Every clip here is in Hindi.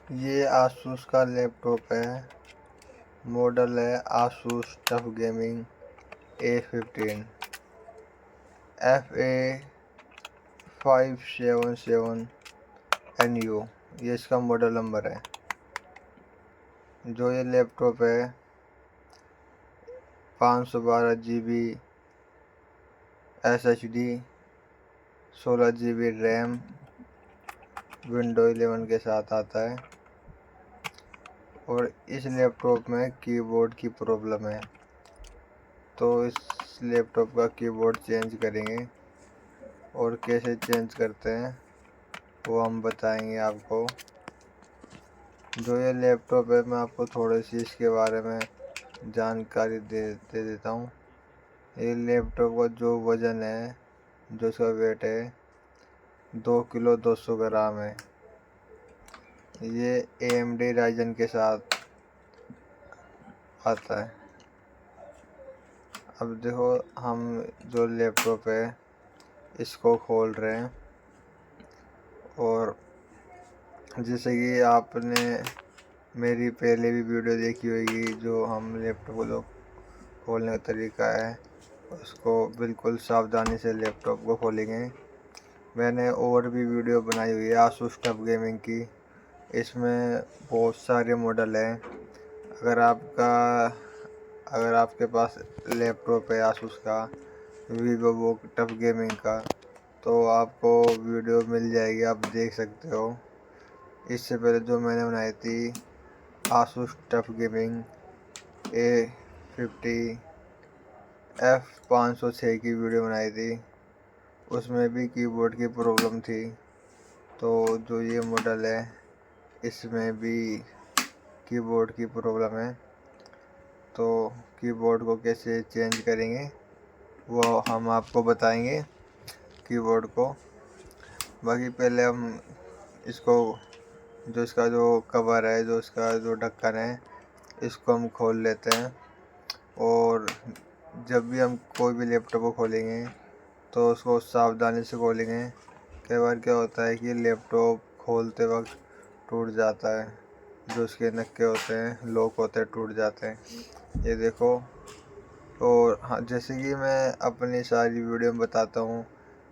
ये आसूस का लैपटॉप है। मॉडल है Asus TUF gaming A15 FA577NU। ये इसका मॉडल नंबर है। जो ये लैपटॉप है 512 GB SSD, 16 GB RAM, window 11 के साथ आता है। और इस लैपटॉप में कीबोर्ड की प्रॉब्लम है, तो इस लैपटॉप का कीबोर्ड चेंज करेंगे। और कैसे चेंज करते हैं वो हम बताएंगे आपको। जो ये लैपटॉप है, मैं आपको थोड़ी सी इसके बारे में जानकारी दे देता हूँ। ये लैपटॉप का जो वज़न है, जो इसका वेट है 2 किलो 200 ग्राम है। ये AMD राइजन के साथ आता है। अब देखो, हम जो लैपटॉप है इसको खोल रहे हैं। और जैसे कि आपने मेरी पहले भी वीडियो देखी होगी, जो हम लैपटॉप को खोलने का तरीका है उसको बिल्कुल सावधानी से लैपटॉप को खोलेंगे। मैंने और भी वीडियो बनाई हुई है आसूस टफ गेमिंग की। इसमें बहुत सारे मॉडल हैं। अगर आपके पास लैपटॉप है आसूस का वीवो टफ गेमिंग का, तो आपको वीडियो मिल जाएगी, आप देख सकते हो। इससे पहले जो मैंने बनाई थी Asus TUF gaming A50 F506 की वीडियो बनाई थी, उसमें भी कीबोर्ड की प्रॉब्लम थी। तो जो ये मॉडल है इसमें भी कीबोर्ड की प्रॉब्लम है। तो कीबोर्ड को कैसे चेंज करेंगे वो हम आपको बताएंगे कीबोर्ड को। बाकी पहले हम इसको, जो इसका जो कवर है, जो इसका जो ढक्कन है, इसको हम खोल लेते हैं। और जब भी हम कोई भी लैपटॉप को खोलेंगे तो उसको सावधानी से खोलेंगे। कई बार क्या होता है कि लैपटॉप खोलते वक्त टूट जाता है, जो उसके नक्के होते हैं, लॉक होते हैं, टूट जाते हैं। ये देखो। और हाँ, जैसे कि मैं अपनी सारी वीडियो में बताता हूँ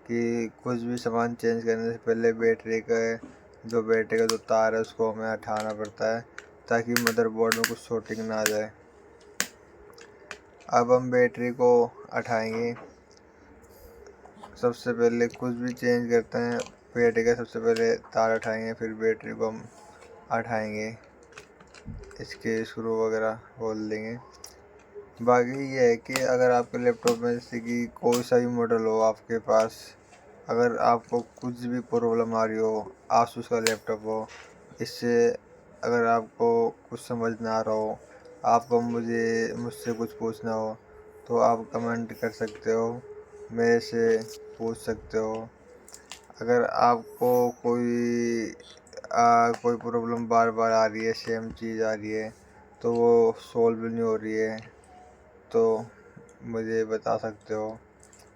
कि कुछ भी सामान चेंज करने से पहले बैटरी का जो तार है उसको हमें हटाना पड़ता है, ताकि मदरबोर्ड में कुछ शॉर्टिंग ना आ जाए। अब हम बैटरी को हटाएंगे। सबसे पहले कुछ भी चेंज करते हैं, बैटरी का सबसे पहले तार हटाएंगे, फिर बैटरी को हम हटाएंगे, इसके स्क्रू वगैरह खोल देंगे। बाकी ये है कि अगर आपके लैपटॉप में जैसे कि कोई सा भी मॉडल हो आपके पास, अगर आपको कुछ भी प्रॉब्लम आ रही हो, आसूस का लैपटॉप हो, इससे अगर आपको कुछ समझ ना आ रहा हो, आपको मुझसे कुछ पूछना हो, तो आप कमेंट कर सकते हो, मेरे से पूछ सकते हो। अगर आपको कोई प्रॉब्लम बार बार आ रही है, सेम चीज़ आ रही है, तो वो सॉल्व नहीं हो रही है, तो मुझे बता सकते हो,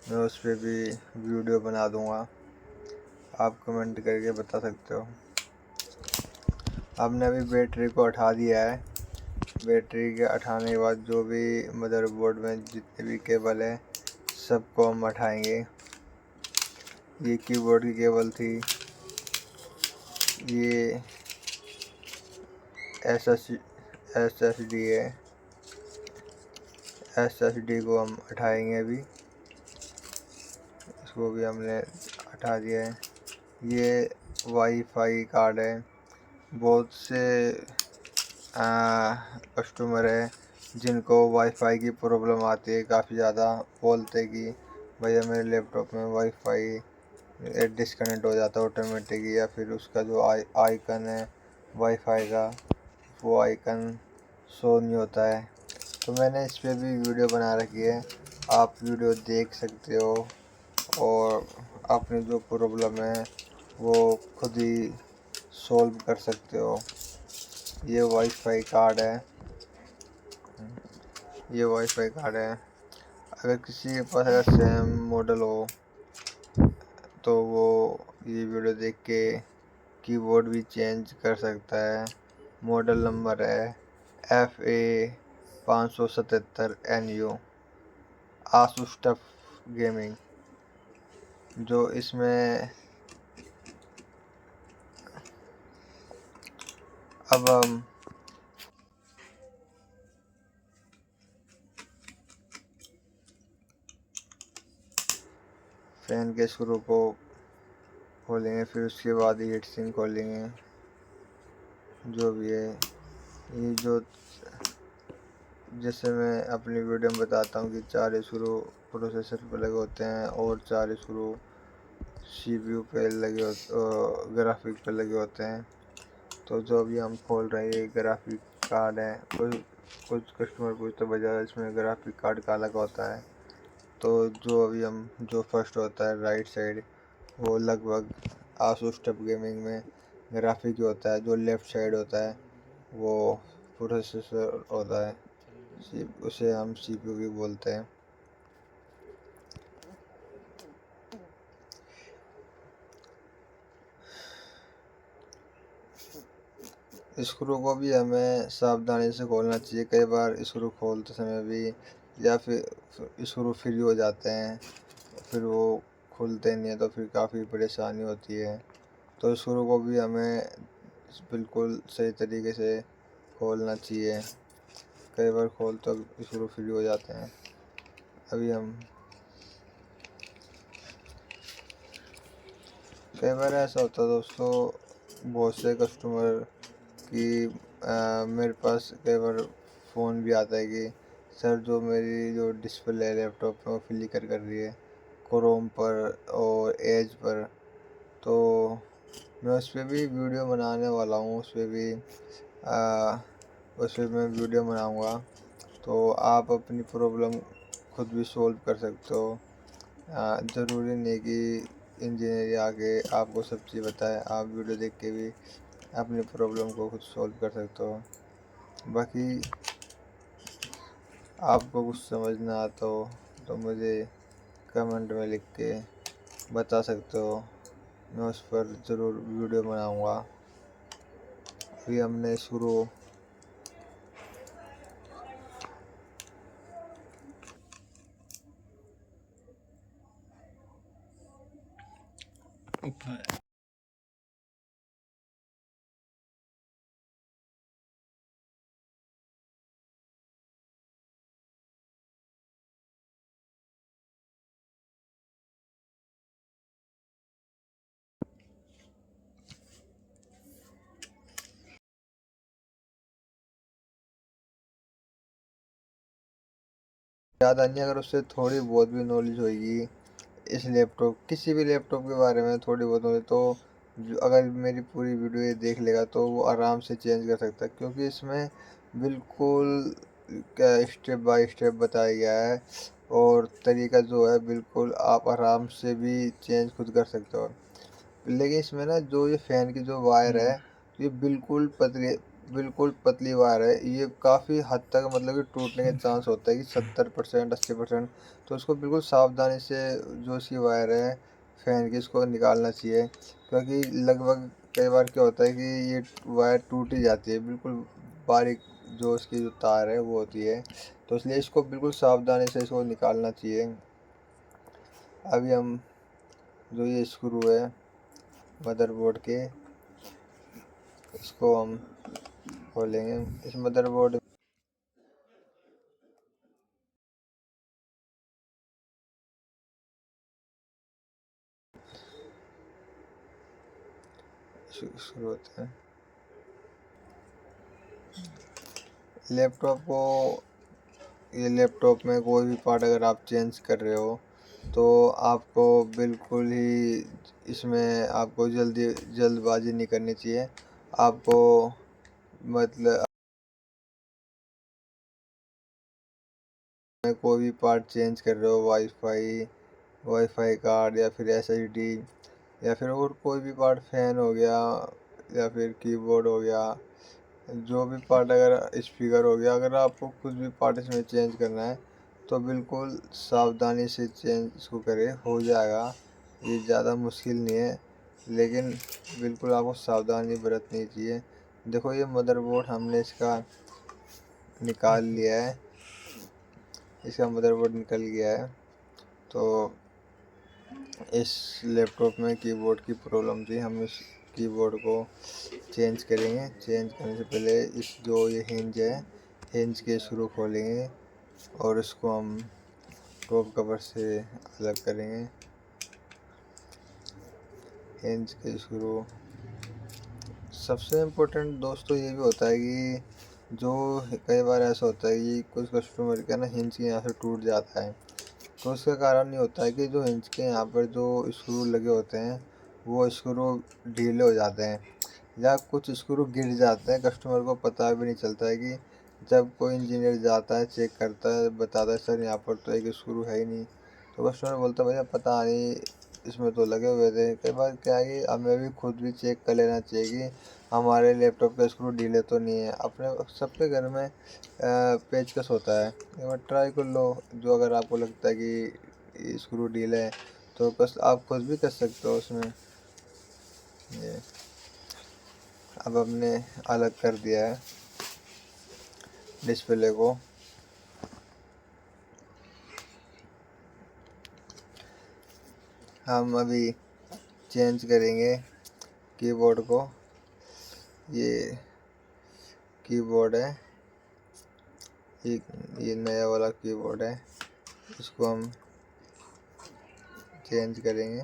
मैं उस पर भी वीडियो बना दूंगा, आप कमेंट करके बता सकते हो। हमने अभी बैटरी को हटा दिया है। बैटरी के हटाने के बाद जो भी मदरबोर्ड में जितने भी केबल है सबको हम हटाएंगे। ये कीबोर्ड की केबल थी, ये SSD है, SSD को हम हटाएंगे अभी, इसको भी हमने हटा दिया है। ये वाईफाई कार्ड है। बहुत से कस्टमर है जिनको वाईफाई की प्रॉब्लम आती है, काफ़ी ज़्यादा बोलते कि भैया मेरे लैपटॉप में वाईफाई डिस्कनेक्ट हो जाता है ऑटोमेटिक, या फिर उसका जो आइकन है वाईफाई का, वो आइकन शो नहीं होता है। तो मैंने इस पर भी वीडियो बना रखी है, आप वीडियो देख सकते हो और अपनी जो प्रॉब्लम है वो खुद ही सॉल्व कर सकते हो। ये वाईफाई कार्ड है, ये वाईफाई कार्ड है। अगर किसी के पास अगर सेम मॉडल हो तो वो ये वीडियो देख के कीबोर्ड भी चेंज कर सकता है। मॉडल नंबर है FA577NU आसूस टफ गेमिंग। जो इसमें अब हम फैन के स्क्रू को खोलेंगे, फिर उसके बाद हीट सिंक खोलेंगे। जो भी है ये जो जैसे मैं अपनी वीडियो में बताता हूँ कि 4 स्क्रू प्रोसेसर पे लगे होते हैं और 4 स्क्रू CPU पे लगे होते, ग्राफिक पे लगे होते हैं। तो जो अभी हम खोल रहे हैं ये ग्राफिक कार्ड है। कुछ कस्टमर पूछते बजाय इसमें ग्राफिक कार्ड का अलग होता है। तो जो अभी हम जो फर्स्ट होता है राइट साइड वो लगभग आसूस टफ गेमिंग में ग्राफिक होता है। जो लेफ़्ट साइड होता है वो प्रोसेसर होता है, उसे हम CPU भी बोलते हैं। स्क्रू को भी हमें सावधानी से खोलना चाहिए। कई बार स्क्रू खोलते समय भी या फिर स्क्रू फ्री हो जाते हैं, फिर वो खुलते नहीं है, तो फिर काफ़ी परेशानी होती है। तो स्क्रू को भी हमें बिल्कुल सही तरीके से खोलना चाहिए। कई बार खोल तो स्क्रू फ्री हो जाते हैं। अभी हम कई बार ऐसा होता है दोस्तों, बहुत से कस्टमर कि मेरे पास कई बार फ़ोन भी आता है कि सर जो मेरी जो डिस्प्ले है लैपटॉप में वो फ्लिकर कर रही है क्रोम पर और एज पर। तो मैं उस पर भी वीडियो बनाने वाला हूँ, उस पर मैं वीडियो बनाऊँगा। तो आप अपनी प्रॉब्लम खुद भी सॉल्व कर सकते हो। ज़रूरी नहीं कि इंजीनियर आके आपको सब चीज़ बताए, आप वीडियो देख के भी अपनी प्रॉब्लम को खुद सॉल्व कर सकते हो। बाकी आपको कुछ समझ ना आता हो तो मुझे कमेंट में लिख के बता सकते हो, मैं उस पर ज़रूर वीडियो बनाऊँगा। अभी हमने शुरू ज़्यादा नहीं, अगर उससे थोड़ी बहुत भी नॉलेज होगी इस लैपटॉप किसी भी लैपटॉप के बारे में थोड़ी बहुत नॉलेज, तो अगर मेरी पूरी वीडियो ये देख लेगा तो वो आराम से चेंज कर सकता है। क्योंकि इसमें बिल्कुल स्टेप बाय स्टेप बताया गया है और तरीका जो है बिल्कुल आप आराम से भी चेंज खुद कर सकते हो। लेकिन इसमें ना जो ये फ़ैन की जो वायर है ये बिल्कुल पतली वायर है। ये काफ़ी हद तक मतलब कि टूटने के चांस होता है कि 70% 80%। तो उसको बिल्कुल सावधानी से जो इसकी वायर है फ़ैन की इसको निकालना चाहिए। क्योंकि लगभग कई बार क्या होता है कि ये वायर टूट ही जाती है, बिल्कुल बारीक जो इसकी जो तार है वो होती है। तो इसलिए इसको बिल्कुल सावधानी से इसको निकालना चाहिए। अभी हम जो ये स्क्रू है मदरबोर्ड के, इसको हम खोलेंगे। इस मदरबोर्ड शुरू होते हैं लैपटॉप को। ये लैपटॉप में कोई भी पार्ट अगर आप चेंज कर रहे हो तो आपको बिल्कुल ही इसमें आपको जल्दबाजी नहीं करनी चाहिए। आपको मतलब कोई भी पार्ट चेंज कर रहे हो, वाईफाई कार्ड या फिर SSD या फिर और कोई भी पार्ट, फैन हो गया या फिर कीबोर्ड हो गया, जो भी पार्ट, अगर स्पीकर हो गया, अगर आपको कुछ भी पार्ट इसमें चेंज करना है तो बिल्कुल सावधानी से चेंज इसको करें, हो जाएगा। ये ज़्यादा मुश्किल नहीं है। लेकिन बिल्कुल आपको सावधानी बरतनी चाहिए। देखो ये मदरबोर्ड हमने इसका निकाल लिया है, इसका मदरबोर्ड निकल गया है। तो इस लैपटॉप में कीबोर्ड की प्रॉब्लम थी, हम इस कीबोर्ड को चेंज करेंगे। चेंज करने से पहले इस जो ये हिंज है, हिंज के स्क्रू खोलेंगे और इसको हम टॉप कवर से अलग करेंगे। हिंज के स्क्रू सबसे इम्पोर्टेंट दोस्तों ये भी होता है कि जो कई बार ऐसा होता है कि कुछ कस्टमर का ना हिंज के यहाँ से टूट जाता है, तो उसका कारण ये होता है कि जो हिंज के यहाँ पर जो स्क्रू लगे होते हैं वो स्क्रू ढीले हो जाते हैं या कुछ स्क्रू गिर जाते हैं। कस्टमर को पता भी नहीं चलता है कि जब कोई इंजीनियर जाता है, चेक करता है, बताता है सर यहाँ पर तो एक स्क्रू है ही नहीं, तो कस्टमर बोलता है भैया पता नहीं इसमें तो लगे हुए थे। कई बार क्या है कि हमें भी खुद भी चेक कर लेना चाहिए कि हमारे लैपटॉप का स्क्रू ढीले तो नहीं है। अपने सबके घर में पेचकस होता है, एक बार ट्राई कर लो। जो अगर आपको लगता है कि स्क्रू ढीले है तो बस आप खुद भी कर सकते हो उसमें। ये अब हमने अलग कर दिया है डिस्प्ले को। हम अभी चेंज करेंगे कीबोर्ड को। ये कीबोर्ड है, ये नया वाला कीबोर्ड है, इसको हम चेंज करेंगे।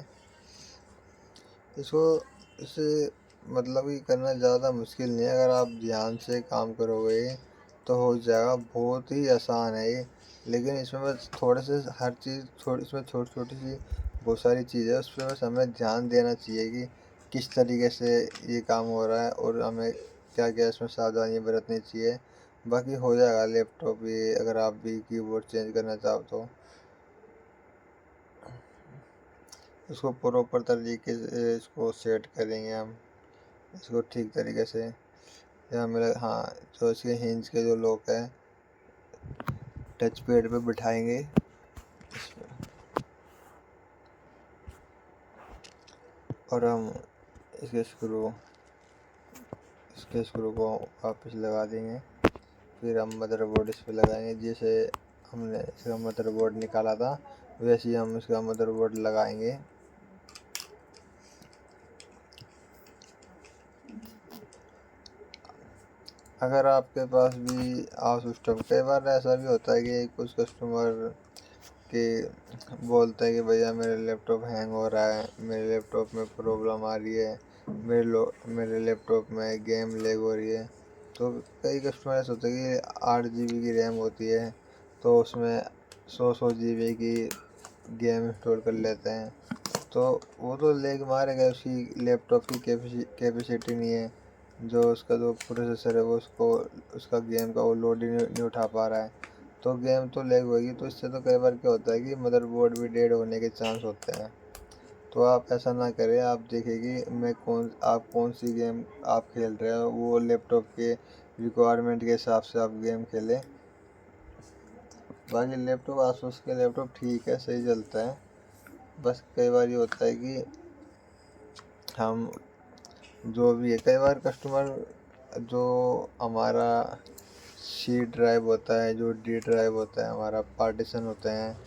इसको इसे मतलब कि करना ज़्यादा मुश्किल नहीं है, अगर आप ध्यान से काम करोगे तो हो जाएगा। बहुत ही आसान है ये, लेकिन इसमें बस थोड़े से हर चीज़ इसमें छोटी छोटी सी बहुत सारी चीज़ें, उस पर बस हमें ध्यान देना चाहिए कि किस तरीके से ये काम हो रहा है और हमें क्या क्या इसमें सावधानी बरतनी चाहिए। बाकी हो जाएगा लैपटॉप ये, अगर आप भी कीबोर्ड चेंज करना चाहो तो। इसको प्रॉपर तरीके से इसको सेट करेंगे हम, इसको ठीक तरीके से। या मेरा हाँ, जो इसके हिंज के जो लॉक है टच पैड पे बिठाएंगे और हम इसके स्क्रू को वापस लगा देंगे। फिर हम मदरबोर्ड इस पर लगाएंगे, जैसे हमने इसका मदरबोर्ड निकाला था वैसे ही हम इसका मदरबोर्ड लगाएंगे। अगर आपके पास भी आउस सिस्टम, कई बार ऐसा भी होता है कि कुछ कस्टमर के बोलते हैं कि भैया मेरे लैपटॉप हैंग हो रहा है, मेरे लैपटॉप में प्रॉब्लम आ रही है, मेरे लैपटॉप में गेम लैग हो रही है। तो कई कस्टमर ऐसे होते हैं कि 8 GB की रैम होती है तो उसमें 100 GB की गेम इंस्टॉल कर लेते हैं, तो वो तो लैग मारेगा, उसकी लैपटॉप की कैपेसिटी नहीं है। जो उसका जो प्रोसेसर है वो उसका गेम का वो लोड ही नहीं उठा पा रहा है, तो गेम तो लैग होगी। तो इससे तो कई बार क्या होता है कि मदरबोर्ड भी डेड होने के चांस होते हैं। तो आप ऐसा ना करें, आप देखें कि आप कौन सी गेम आप खेल रहे हो, वो लैपटॉप के रिक्वायरमेंट के हिसाब से आप गेम खेलें। बाकी लैपटॉप आसूस के लैपटॉप ठीक है, सही चलता है। बस कई बार ये होता है कि हम जो भी है, कई बार कस्टमर जो हमारा सी ड्राइव होता है, जो डी ड्राइव होता है, हमारा पार्टीशन होते हैं,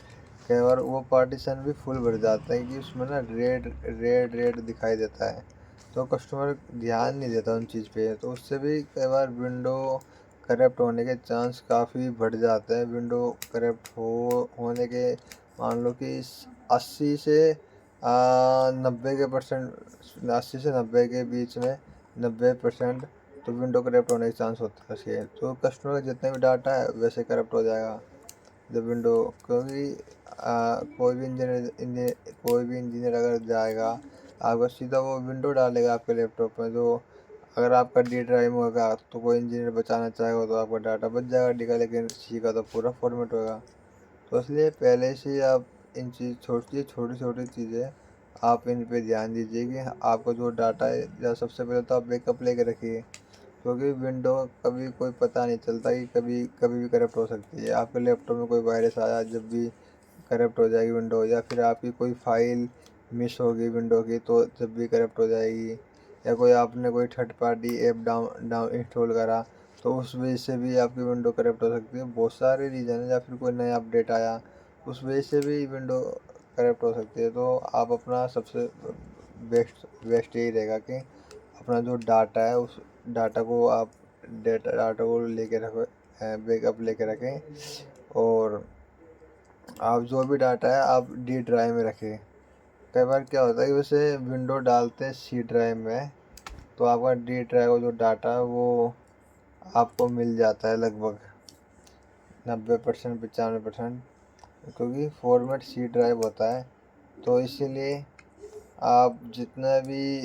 कई बार वो पार्टीशन भी फुल भर जाता है कि उसमें ना रेड रेड रेड दिखाई देता है, तो कस्टमर ध्यान नहीं देता उन चीज़ पे, तो उससे भी कई बार विंडो करप्ट होने के चांस काफ़ी बढ़ जाते हैं। विंडो करप्ट होने के मान लो कि 80 से 90 के परसेंट, 80 से 90 के बीच में 90% तो विंडो करप्ट होने के चांस होते हैं उसके। तो कस्टमर का जितना भी डाटा है वैसे करप्ट हो जाएगा जब विंडो, क्योंकि कोई भी इंजीनियर अगर जाएगा आपका सीधा वो विंडो डालेगा आपके लैपटॉप में। जो अगर आपका डी ड्राइव होगा तो कोई इंजीनियर बचाना चाहेगा तो आपका डाटा बच जाएगा डी का, लेकिन सी का तो पूरा फॉर्मेट होगा। तो इसलिए पहले से ही आप इन छोटी छोटी चीज़ें आप इन पे ध्यान दीजिए कि आपका जो डाटा है, या सबसे पहले तो आप बैकअप लेके रखिए, क्योंकि विंडो कभी कोई पता नहीं चलता कि कभी कभी भी करप्ट हो सकती है। आपके लैपटॉप में कोई वायरस आया, जब भी करप्ट हो जाएगी विंडो, या फिर आपकी कोई फाइल मिस होगी विंडो की तो जब भी करप्ट हो जाएगी, या कोई आपने कोई third party app down down install करा तो उस वजह से भी आपकी विंडो करप्ट हो सकती है। बहुत सारे रीज़न है, या फिर कोई नया अपडेट आया उस वजह से भी विंडो करप्ट हो सकती है। तो आप अपना सबसे बेस्ट बेस्ट यही रहेगा कि अपना जो डाटा है उस डाटा को आप डाटा को लेके रखो, बैकअप लेके रखें। और आप जो भी डाटा है आप डी ड्राइव में रखें। कई बार क्या होता है कि वैसे विंडो डालते हैं सी ड्राइव में, तो आपका डी ड्राइव का जो डाटा है वो आपको मिल जाता है लगभग 90% 95%, क्योंकि फॉर्मेट सी ड्राइव होता है। तो इसीलिए आप जितना भी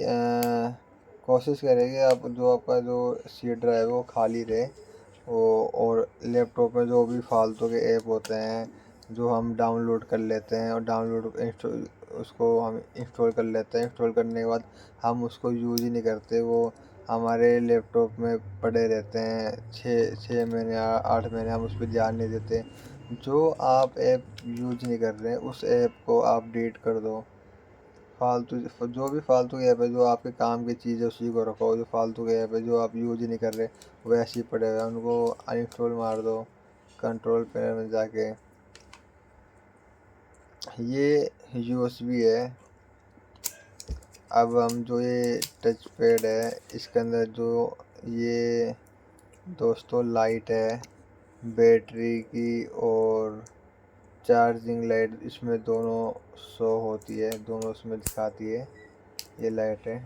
कोशिश करेंगे आप जो आपका जो सी ड्राइव है वो खाली रहे वो। और लैपटॉप में जो भी फालतू के ऐप होते हैं जो हम डाउनलोड कर लेते हैं और डाउनलोड इंस्टॉल उसको हम इंस्टॉल कर लेते हैं, इंस्टॉल करने के बाद हम उसको यूज ही नहीं करते, वो हमारे लैपटॉप में पड़े रहते हैं 6 महीने 8 महीने, हम उस पर ध्यान नहीं देते। जो आप ऐप यूज नहीं कर रहे हैं उस ऐप को आप डिलीट कर दो। फालतू जो भी फालतू ऐप है जो आपके काम की चीज़ है उसी को रखो। जो फालतू के ऐप है जो आप यूज ही नहीं कर रहे वो ऐसे ही पड़े हुए हैं उनको अनइंस्टॉल मार दो कंट्रोल पैनल में जाके। ये यूएसबी है। अब हम जो ये टच पैड है इसके अंदर जो ये दोस्तों लाइट है बैटरी की और चार्जिंग लाइट, इसमें दोनों शो होती है, दोनों इसमें दिखाती है ये लाइट है।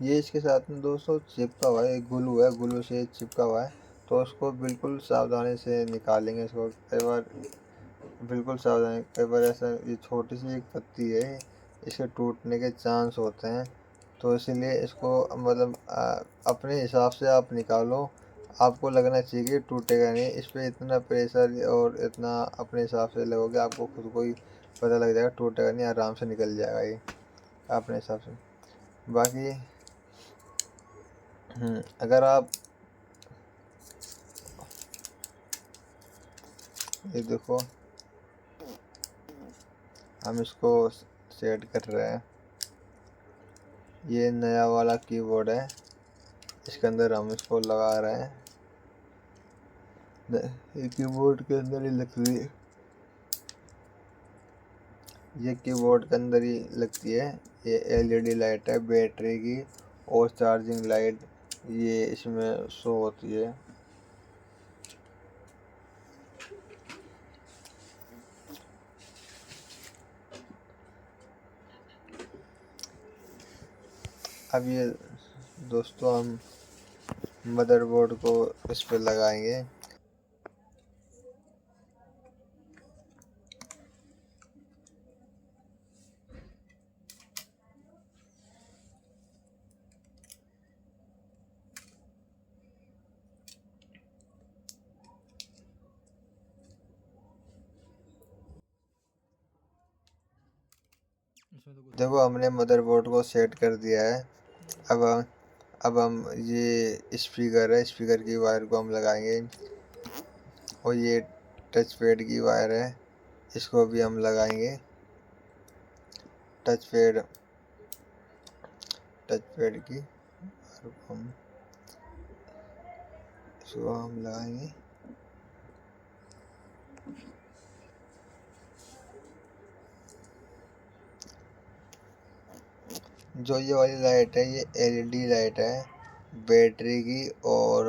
ये इसके साथ में दोस्तों चिपका हुआ है, ग्लू है, ग्लू से चिपका हुआ है। तो उसको बिल्कुल सावधानी से निकालेंगे इसको। कई बार बिल्कुल सावधानी, कई बार ऐसा ये छोटी सी एक पत्ती है इसके टूटने के चांस होते हैं। तो इसीलिए इसको मतलब अपने हिसाब से आप निकालो। आपको लगना चाहिए कि टूटेगा नहीं, इस पर इतना प्रेशर और इतना अपने हिसाब से लगोगे आपको खुद को ही पता लग जाएगा, टूटेगा नहीं, आराम से निकल जाएगा ये अपने हिसाब से। बाकी अगर आप ये देखो हम इसको सेट कर रहे हैं। ये नया वाला कीबोर्ड है, इसके अंदर हम इसको लगा रहे हैं। ये कीबोर्ड के अंदर ही लगती है, ये कीबोर्ड के अंदर ही लगती है। ये एलईडी लाइट है बैटरी की और चार्जिंग लाइट ये इसमें शो होती है। अब ये दोस्तों हम मदरबोर्ड को इस पर लगाएंगे। देखो हमने मदरबोर्ड को सेट कर दिया है। अब हम ये स्पीकर है, स्पीकर की वायर को हम लगाएंगे। और ये टच पैड की वायर है, इसको भी हम लगाएंगे। टच पैड की वायर को हम इसको हम लगाएंगे। जो ये वाली लाइट है ये एलईडी लाइट है बैटरी की और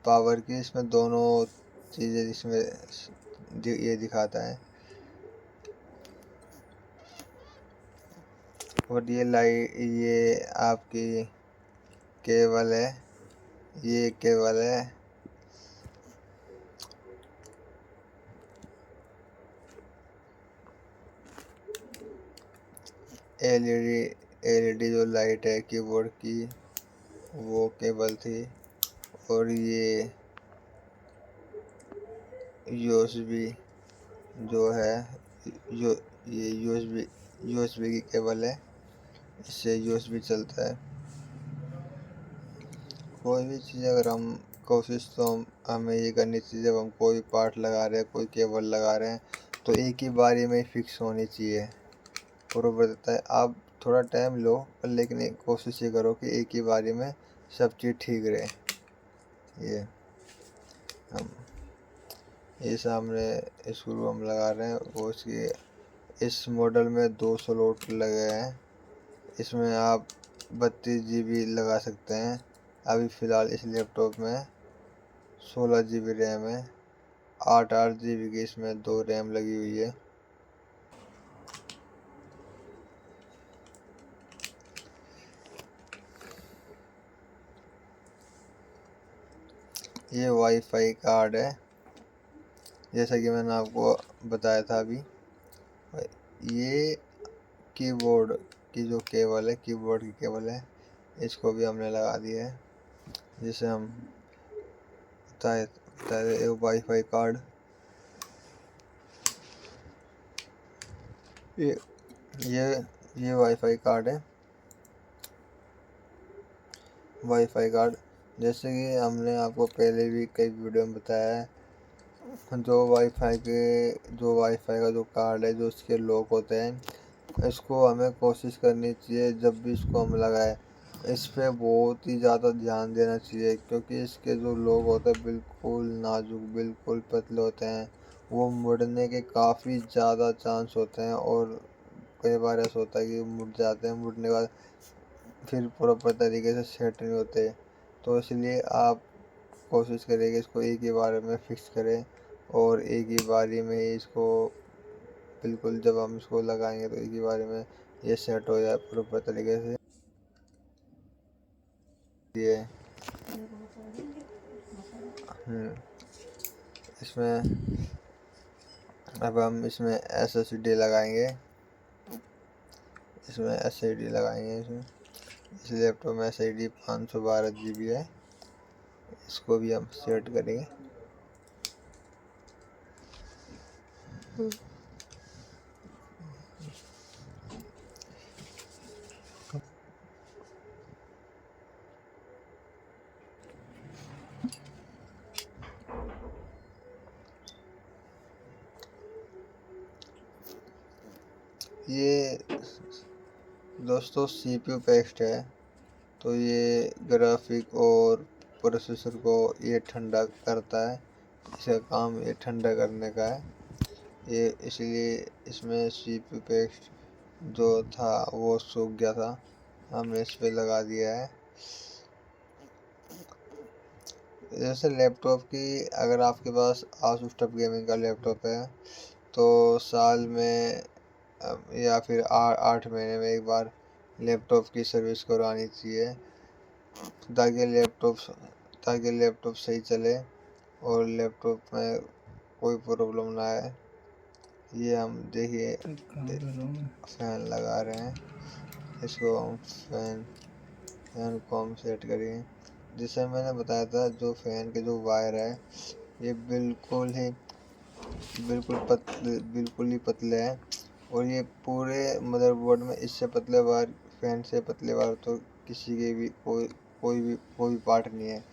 पावर की, इसमें दोनों चीज़ें इसमें ये दिखाता है। और ये लाइट ये आपकी केबल है, ये केबल है। एलईडी जो लाइट है कीबोर्ड की वो केबल थी। और ये यूएसबी जो है ये यूएसबी की केबल है, इससे यूएसबी चलता है। कोई भी चीज़ अगर हम कोशिश तो हमें ये करनी चाहिए, जब हम कोई पार्ट लगा रहे हैं, कोई केबल लगा रहे हैं, तो एक ही बारी में फिक्स होनी चाहिए। बरोबर देता है। आप थोड़ा टाइम लो, पर लेकिन कोशिश ये करो कि एक ही बारी में सब चीज़ ठीक रहे। ये हम ये सामने स्क्रू हम लगा रहे हैं, वो इसकी इस मॉडल में 2 स्लॉट लगे हैं। इसमें आप 32 GB लगा सकते हैं। अभी फ़िलहाल इस लैपटॉप में 16 GB रैम है, 8 GB की इसमें 2 रैम लगी हुई है। ये वाईफाई कार्ड है, जैसा कि मैंने आपको बताया था अभी। ये कीबोर्ड की जो केबल है, कीबोर्ड की केबल है, इसको भी हमने लगा दिया है। जिसे हम बताए वाईफाई कार्ड, ये ये वाईफाई कार्ड है। वाईफाई कार्ड जैसे कि हमने आपको पहले भी कई वीडियो में बताया है, जो वाईफाई का जो कार्ड है, जो इसके लॉक होते हैं, इसको हमें कोशिश करनी चाहिए जब भी इसको हम लगाएं, इस पे बहुत ही ज़्यादा ध्यान देना चाहिए, क्योंकि इसके जो लॉक होते हैं बिल्कुल नाजुक, बिल्कुल पतले होते हैं। वो मुड़ने के काफ़ी ज़्यादा चांस होते हैं, और कई बार ऐसा होता है कि मुड़ जाते हैं, मुड़ने के बाद फिर प्रॉपर तरीके से सेट नहीं होते। तो इसलिए आप कोशिश करें कि इसको एक ही बार में फिक्स करें, और एक ही बारी में ही इसको बिल्कुल, जब हम इसको लगाएंगे तो एक ही बारी में ये सेट हो जाए प्रॉपर तरीके से। ये इसमें अब हम इसमें SSD लगाएंगे, इसमें इस लैपटॉप में SSD 512 GB है। इसको भी हम सेट करेंगे। ये दोस्तों CPU पेस्ट है, तो ये ग्राफिक और प्रोसेसर को ये ठंडा करता है। इसका काम ये ठंडा करने का है। ये इसलिए इसमें CPU पेस्ट जो था वो सूख गया था, हमने इस पे लगा दिया है। जैसे लैपटॉप की, अगर आपके पास आसूस टफ गेमिंग का लैपटॉप है, तो साल में या फिर 8 महीने में एक बार लैपटॉप की सर्विस करवानी चाहिए, ताकि लैपटॉप सही चले और लैपटॉप में कोई प्रॉब्लम ना आए। ये हम देखिए फैन लगा रहे हैं, इसको हम फैन को हम सेट करेंगे। जैसे मैंने बताया था, जो फैन के जो वायर है, ये बिल्कुल ही पतले हैं, और ये पूरे मदरबोर्ड में इससे पतले वायर, फैन से पतले वायर तो किसी के भी कोई पार्ट नहीं है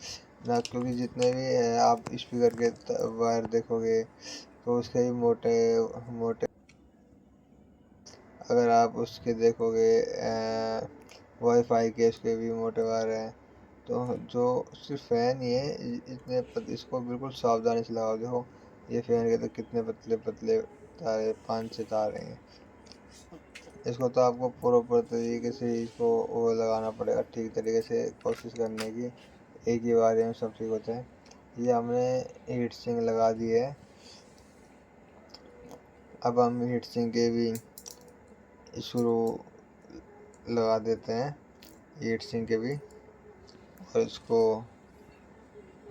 ना, क्योंकि जितने भी है आप स्पीकर के वायर देखोगे तो उसके भी मोटे मोटे, अगर आप उसके देखोगे वाईफाई के, उसके भी मोटे वायर हैं। तो जो सिर्फ फैन ही है, इसको बिल्कुल सावधानी से लगाओ। देखो ये फैन के तो कितने पतले पतले तारे, 5-6 तार हैं। इसको तो आपको प्रॉपर तरीके से इसको वो लगाना पड़ेगा, ठीक तरीके से कोशिश करने की, एक ही बार में सब ठीक होता है। ये हमने हीट सिंक लगा दी है। अब हम हीट सिंक के भी स्क्रू लगा देते हैं, हीट सिंक के भी, और इसको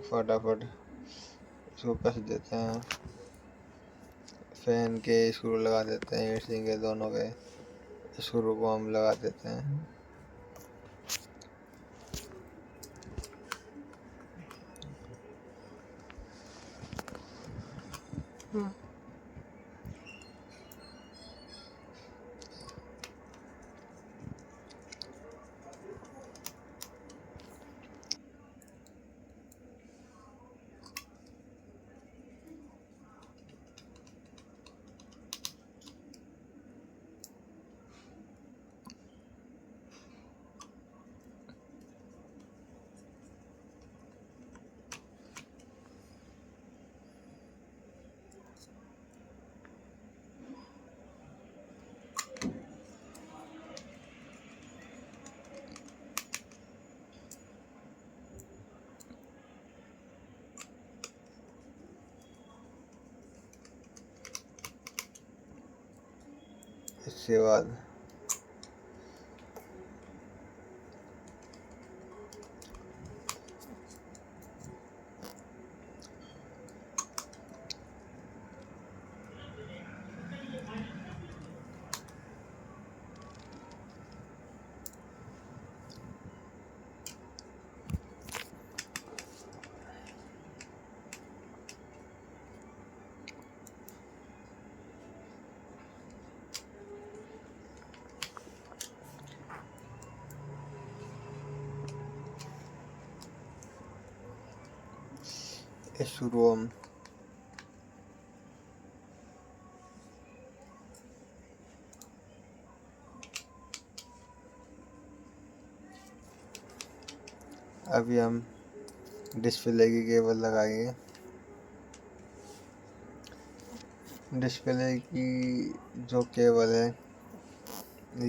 फटाफट इसको कस देते हैं। फैन के स्क्रू लगा देते हैं, हीट सिंक के दोनों के स्क्रू को हम लगा देते हैं। उसके बाद शुरू हम अभी हम डिस्प्ले की केबल लगाएंगे। डिस्प्ले की जो केबल है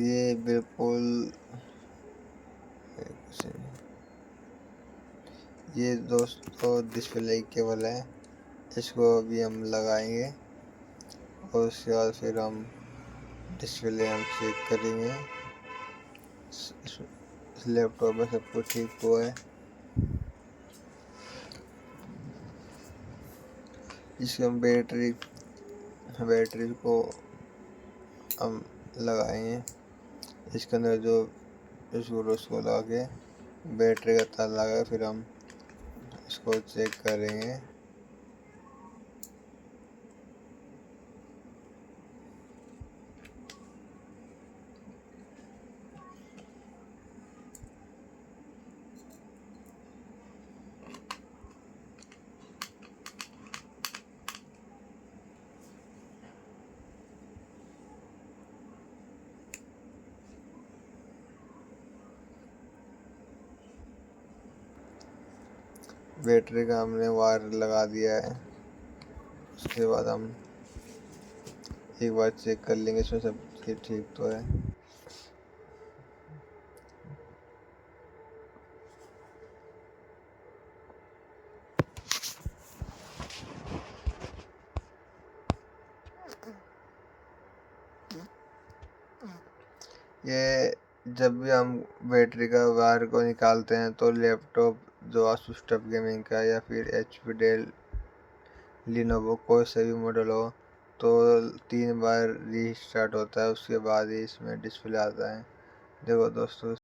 ये बिल्कुल ये दोस्तों डिस्प्ले की केबल है, इसको अभी हम लगाएंगे और उसके बाद फिर हम डिस्प्ले हम चेक करेंगे। लैपटॉप में सब कुछ ठीक हुआ है। इसकी हम बैटरी को हम लगाएंगे। इसके अंदर जो उसको लगा के बैटरी का तार लगा, फिर हम इसको चेक करेंगे। बैटरी का हमने वायर लगा दिया है। उसके बाद हम एक बार चेक कर लेंगे इसमें सब चीज़ ठीक तो है। ये जब भी हम बैटरी का वायर को निकालते हैं तो लैपटॉप जो आसूस टफ गेमिंग का या फिर HP डेल लिनोवो कोई सा भी मॉडल हो तो 3 बार रीस्टार्ट होता है, उसके बाद ही इसमें डिस्प्ले आता है। देखो दोस्तों।